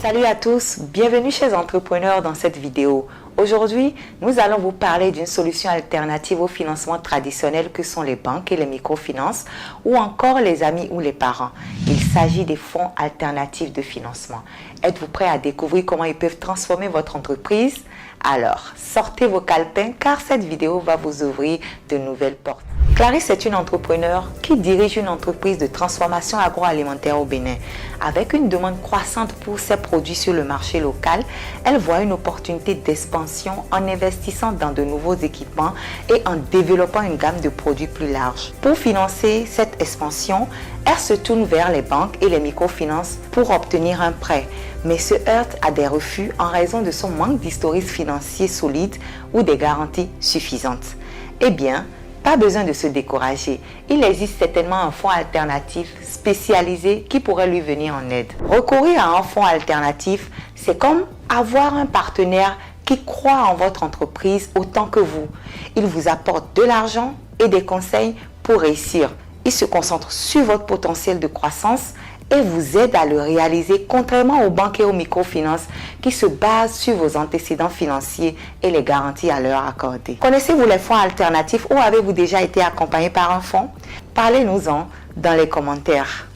Salut à tous, bienvenue chez Entrepreneurs dans cette vidéo. Aujourd'hui, nous allons vous parler d'une solution alternative au financement traditionnel que sont les banques et les microfinances ou encore les amis ou les parents. Il s'agit des fonds alternatifs de financement. Êtes-vous prêt à découvrir comment ils peuvent transformer votre entreprise? Alors, sortez vos calepins car cette vidéo va vous ouvrir de nouvelles portes. Clarisse est une entrepreneure qui dirige une entreprise de transformation agroalimentaire au Bénin. Avec une demande croissante pour ses produits sur le marché local, elle voit une opportunité d'expansion en investissant dans de nouveaux équipements et en développant une gamme de produits plus large. Pour financer cette expansion, elle se tourne vers les banques et les microfinances pour obtenir un prêt, mais se heurte à des refus en raison de son manque d'historique financier solide ou des garanties suffisantes. Eh bien, pas besoin de se décourager. Il existe certainement un fonds alternatif spécialisé qui pourrait lui venir en aide. Recourir à un fonds alternatif, c'est comme avoir un partenaire qui croit en votre entreprise autant que vous. Il vous apporte de l'argent et des conseils pour réussir. Il se concentre sur votre potentiel de croissance et vous aide à le réaliser, contrairement aux banques et aux microfinances qui se basent sur vos antécédents financiers et les garanties à leur accorder. Connaissez-vous les fonds alternatifs ou avez-vous déjà été accompagné par un fonds? Parlez-nous-en dans les commentaires.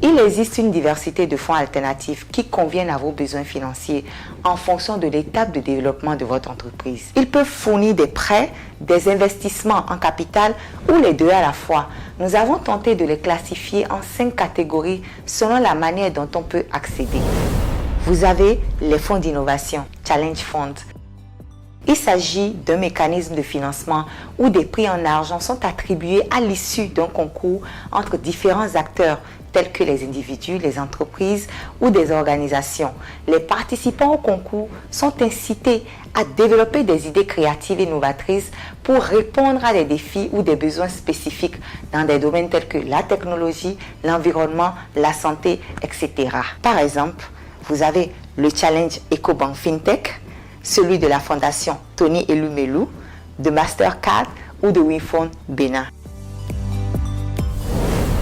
Il existe une diversité de fonds alternatifs qui conviennent à vos besoins financiers en fonction de l'étape de développement de votre entreprise. Ils peuvent fournir des prêts, des investissements en capital ou les deux à la fois. Nous avons tenté de les classifier en 5 catégories selon la manière dont on peut accéder. Vous avez les fonds d'innovation, Challenge Fund. Il s'agit d'un mécanisme de financement où des prix en argent sont attribués à l'issue d'un concours entre différents acteurs tels que les individus, les entreprises ou des organisations. Les participants au concours sont incités à développer des idées créatives et novatrices pour répondre à des défis ou des besoins spécifiques dans des domaines tels que la technologie, l'environnement, la santé, etc. Par exemple, vous avez le Challenge EcoBank FinTech, celui de la fondation Tony Elumelu, de Mastercard ou de Winfond Bénin.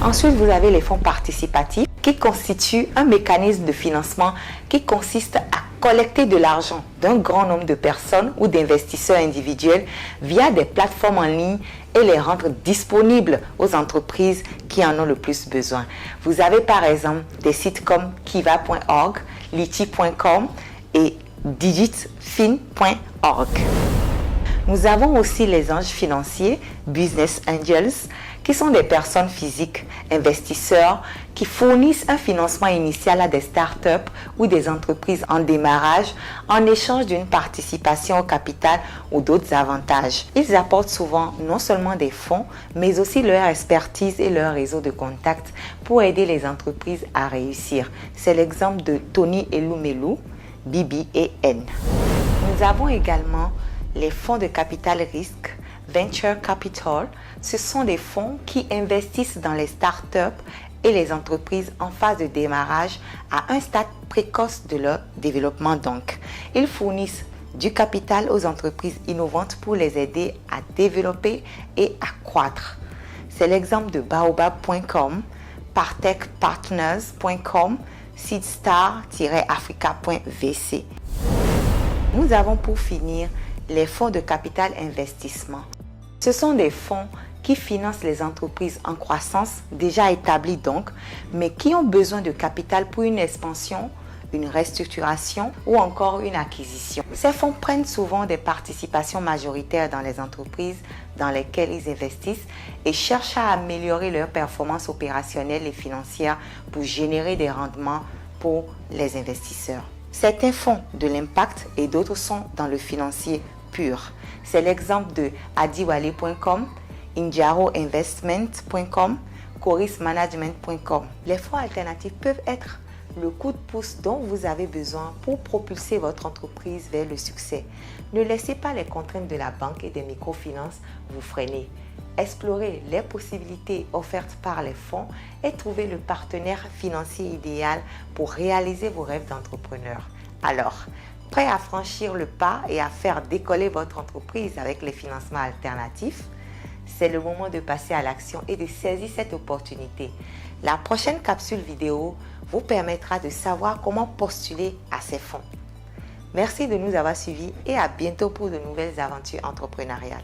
Ensuite, vous avez les fonds participatifs qui constituent un mécanisme de financement qui consiste à collecter de l'argent d'un grand nombre de personnes ou d'investisseurs individuels via des plateformes en ligne et les rendre disponibles aux entreprises qui en ont le plus besoin. Vous avez par exemple des sites comme kiva.org, litchi.com et digitfin.org. Nous avons aussi les anges financiers, Business Angels, qui sont des personnes physiques, investisseurs, qui fournissent un financement initial à des startups ou des entreprises en démarrage en échange d'une participation au capital ou d'autres avantages. Ils apportent souvent non seulement des fonds, mais aussi leur expertise et leur réseau de contacts pour aider les entreprises à réussir. C'est l'exemple de Tony Elumelu, BBAN. Nous avons également les fonds de capital risque, Venture Capital. Ce sont des fonds qui investissent dans les startups et les entreprises en phase de démarrage à un stade précoce de leur développement donc. Ils fournissent du capital aux entreprises innovantes pour les aider à développer et à croître. C'est l'exemple de baobab.com, partechpartners.com, seedstar-africa.vc. Nous avons pour finir les fonds de capital investissement. Ce sont des fonds qui financent les entreprises en croissance déjà établies donc, mais qui ont besoin de capital pour une expansion, une restructuration ou encore une acquisition. Ces fonds prennent souvent des participations majoritaires dans les entreprises dans lesquelles ils investissent et cherchent à améliorer leurs performances opérationnelles et financières pour générer des rendements pour les investisseurs. Certains font de l'impact et d'autres sont dans le financier pur. C'est l'exemple de adiwale.com, injaroinvestment.com, chorismanagement.com. Les fonds alternatifs peuvent être le coup de pouce dont vous avez besoin pour propulser votre entreprise vers le succès. Ne laissez pas les contraintes de la banque et des microfinances vous freiner. Explorez les possibilités offertes par les fonds et trouvez le partenaire financier idéal pour réaliser vos rêves d'entrepreneur. Alors, prêt à franchir le pas et à faire décoller votre entreprise avec les financements alternatifs? C'est le moment de passer à l'action et de saisir cette opportunité. La prochaine capsule vidéo vous permettra de savoir comment postuler à ces fonds. Merci de nous avoir suivis et à bientôt pour de nouvelles aventures entrepreneuriales.